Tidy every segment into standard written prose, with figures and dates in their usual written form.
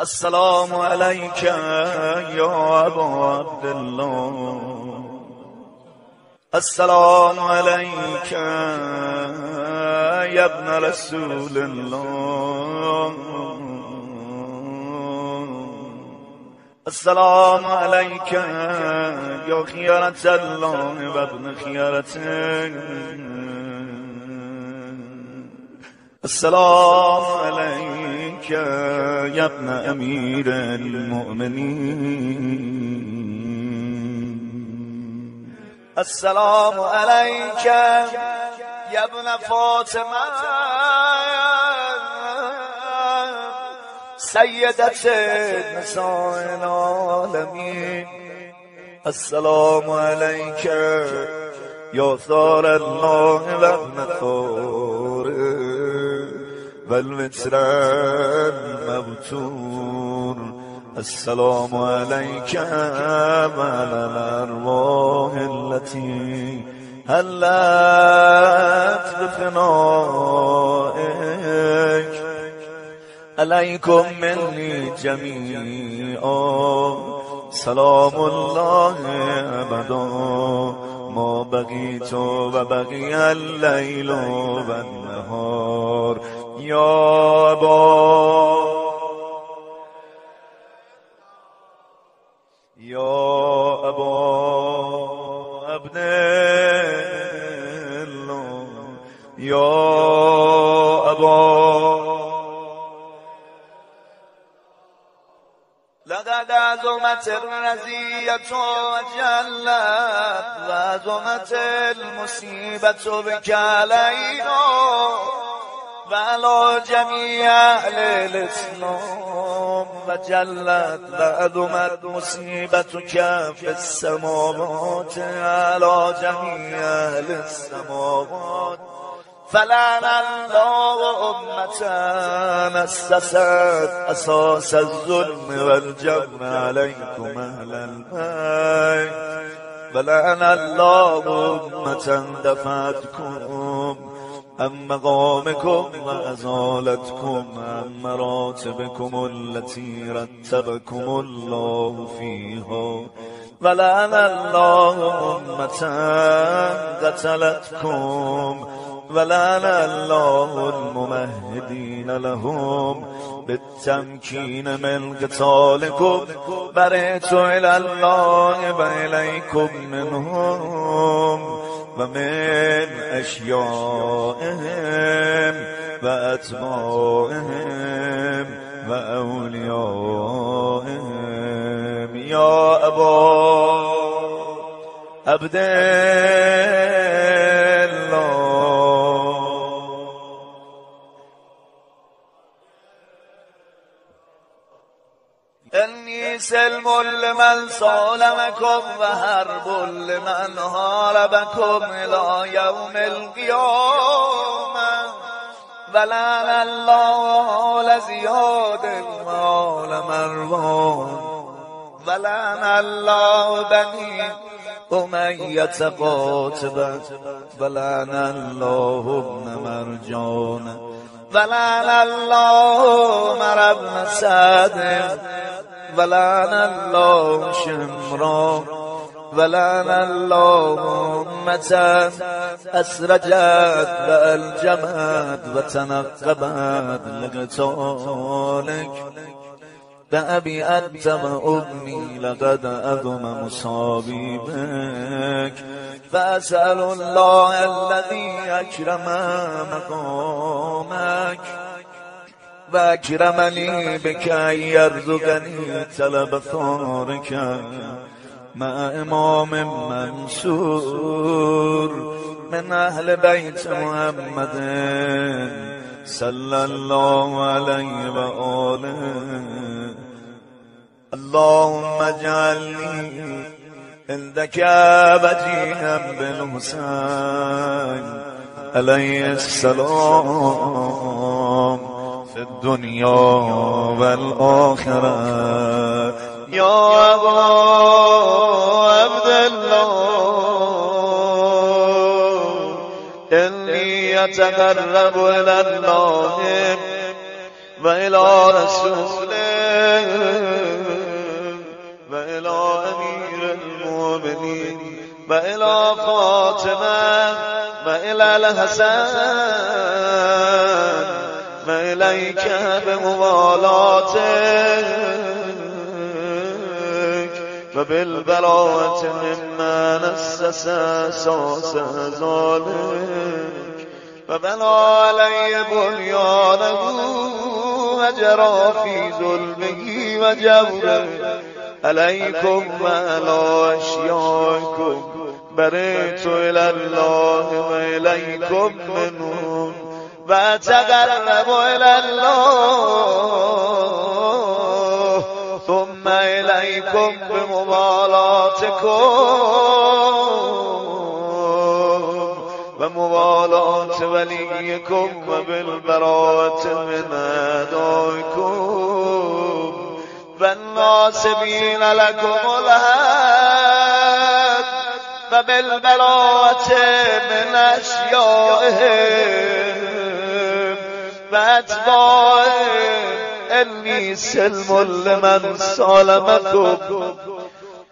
السلام عليك يا أبا عبد الله. السلام عليك يا ابن رسول الله. السلام عليك يا خيرة الله وابن خيرته. السلام عليك يا ابن أمير المؤمنين. السلام عليك يا ابن فاطمة سيدة نساء العالمين. السلام عليك يا ثار الله وابن ثاره والوتر المبتور. السلام عليك وعلى الأرواح التي هلت بفنائك. عليكم مني جميعا سلام الله أبدا ما بقيت وبقي الليل والنهار. يا أبا عبد الله. يا أبا لقد عظمت الرزية وجلت وعظمت المصيبة بك علينا وعلى جميع أهل الإسلام، وجلت وعظمت مصيبتك في السماوات على جميع أهل السماوات. فلعن الله أمة أسست أساس الظلم والجبر عليكم أهل البيت. ولعن الله أمة دفعتكم عن مقامكم وأزالتكم عن مراتبكم التي رتبكم الله فيها. ولعن الله أمة قتلتكم. ولعن الله الممهدين لهم بالتمكين من قتالكم. برئت إلى الله وإليكم منهم ومن أشيائهم وأتباعهم وأوليائهم. يا أبا عبد الله. إني سلم لمن صالمكم وحرب لمن حاربكم إلى يوم القيامة. ولعن الله آل زياد وآل مروان. ولعن الله بني أمية قاتبة. ولعن الله ابن مرجان. ولعن الله عمر بن سعد. ولعن الله شمرا. ولعن الله أمة أسرجت وألجمت وتنقبت لقتالك. بأبي أنت وأمي لقد أظم مصابي بك. فأسأل الله الذي أكرم مقامك وأكرمني بك أن يرزقني طلب ثارك مع إمام منصور من أهل بيت محمد صلى الله عليه وآله. اللهم اجعلني عندك وجيها بالحسين عليه السلام في الدنيا والآخرة. يا أبا عبد الله. إني أتقرب إلى الله وإلى رسوله وإلى فاطمة وإلى الحسن وإليك بموالاتك وبالبراءة مما نسس أساس ذلك وبنى علي بنيانه وجرى في ظلمه وجوره عليكم وعلى أشيائكم برئت إلى الله وإليكم منهم وأتقرب إلى الله ثم إليكم بموالاتكم وموالاة وليكم وبالبراءة من أعدائكم والناصبين لكم الهد وبالبراءة من أشيائهم وأتباعهم إني سلم لمن سالمكم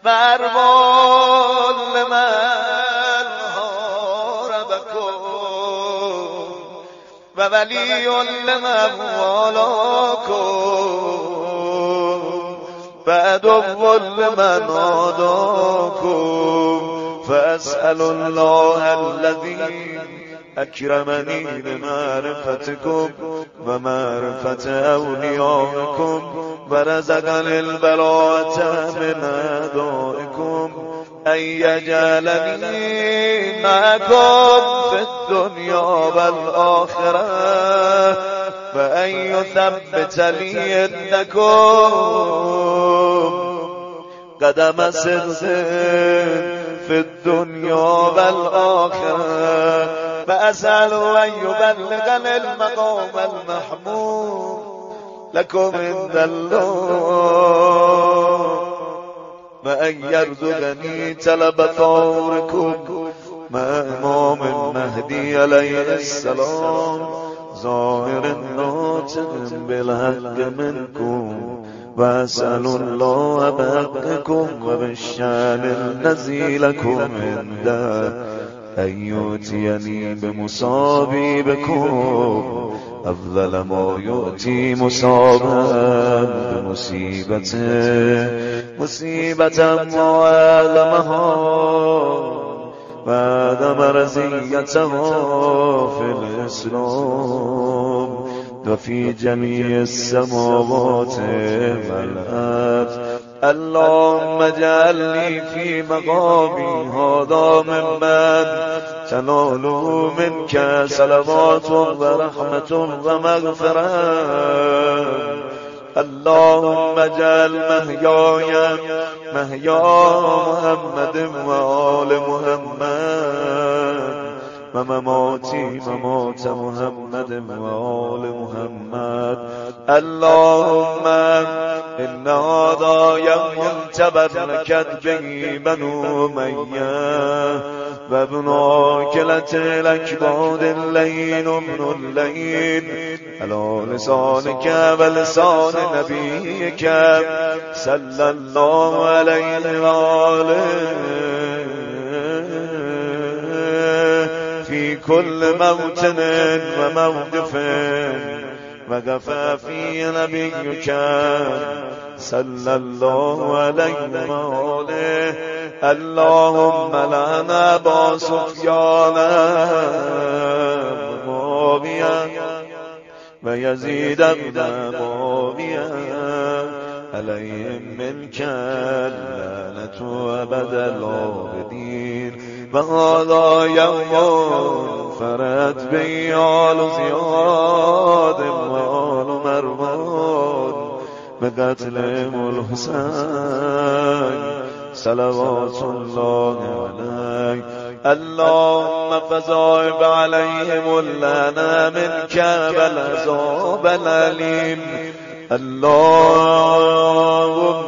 وأربون لمن هاربكم وولي لمن والاكم وعدو لمن عاداكم فأسأل الله الذي أكرمني بمعرفتكم ومعرفة أوليائكم ورزقني البراءة من أعدائكم أن يجعلني معكم في الدنيا والآخرة وأن يثبت لي إنكم قدم صدق في الدنيا والآخرة فأسأل أن يبلغني المقام المحمود لكم عند الله وأن يرزقني طلب ثوركم مع إمام المهدي عليه السلام ظاهر الناطق بالحق منكم وأسأل الله بحقكم وبالشان الذي لكم عنده أن يؤتيني بمصابي بكم أفضل ما يؤتي مصابا بمصيبته مصيبة معلمها وعدم رزيتها في الإسلام وفي جميع السماوات والأرض اللهم اجعلني في مقامي هذا ممن تنال منك صلوات ورحمة ومغفرة اللهم اجعل محياي محيا محمد وآل محمد ومماتي ممات محمد وآل محمد اللهم إن هذا يوم تبركت به بنو أمية وابن عاقلة الأكباد اللين ابن اللين على لسانك ولسان نبيك صلى الله عليه وآله في كل موطن وموقف وقفا في نبيك صلى الله عليه وآله اللهم لعن أبا سفيان ومعاوية ويزيد بن معاوية عليهم منك اللعنة أبد العابدين وهذا يوم فرت به آل زياد وآل مروان بقتلهم الحسين صلوات الله عليه اللهم فزائب عليهم اللعنة منك والعذاب الأليم اللهم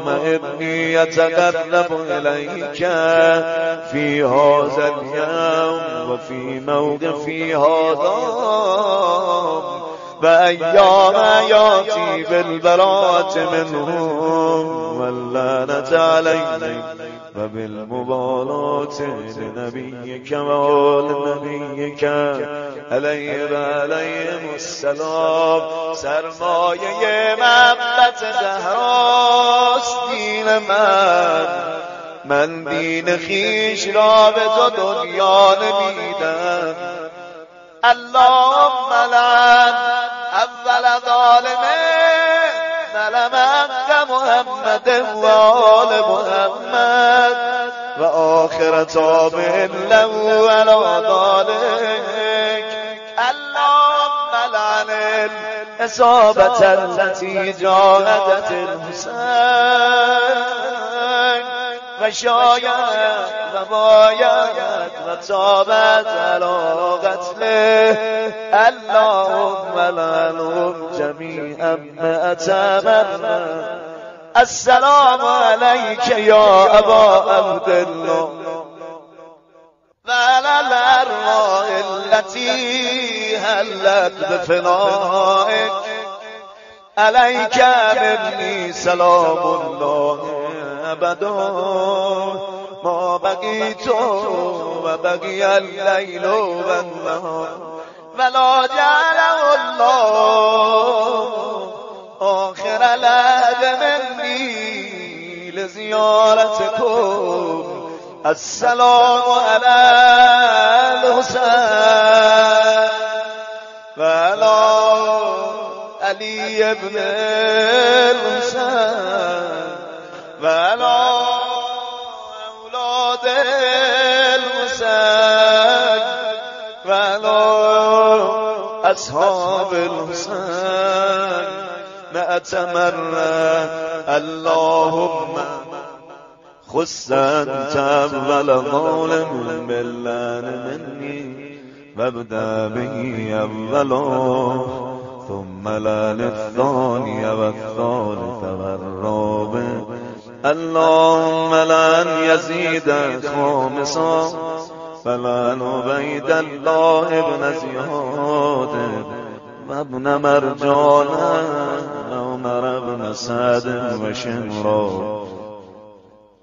إني أتقرب إليك في هذا اليوم وفي موقفي هذا وأيام يأتي بالبراءة منهم واللعنة عليهم وبالمبالاة لنبيك ولنبيك عليهم السلام. سرمایه محبت زهراست دین من دین خیش را به تو دنیا نمیدم. اللهم لعن اول ظالم ظلم حق محمد و آل محمد و آخر تابع له علی ذلک. اللهم لعن الاصابة التي جاهدت الحسين و شاید و باید و تابت علی قتله. اللهم لعنهم جمیعا مئة مرة. السلام علیک یا ابا عبدالله وعلى الأرواح التي هلت بفنائك. عليك مني سلام الله أبدا ما بقيت وبقي الليل والنهار ولا جعله الله آخر لحظ مني لزيارتكم. السلام على الحسين وعلى علي بن الحسين وعلى أولاد الحسين وعلى أصحاب الحسين مئة مرة. اللهم خص أنت أول ظالم باللعن مني وابدأ به أولا ثم لعن الثاني والثالث والرابع. اللهم لعن يزيد خامسا فلعن عبيد الله بن زياد وابن مرجان وعمر بن سعد وشمرا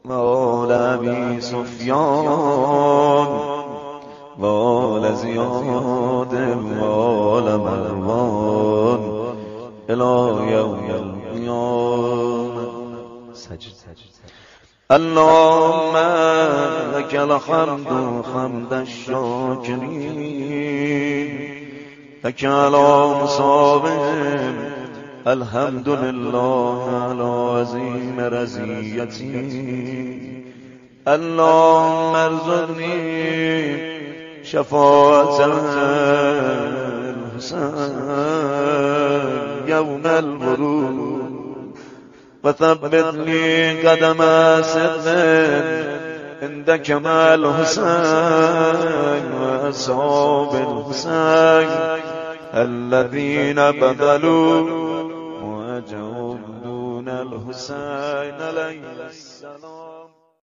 وآل أبي سفيان وآل زياد وآل مروان إلى يوم القيامة. اللهم لك الحمد حمد الشاكرين لك على مصابهم. الحمد لله على عظيم رزيتي. اللهم ارزقني شفاعة الحسين يوم الورود وثبت لي قدم صدق عندك مع الحسين وأصحاب الحسين الذين بذلوا وجههم دون الحسين عليه السلام.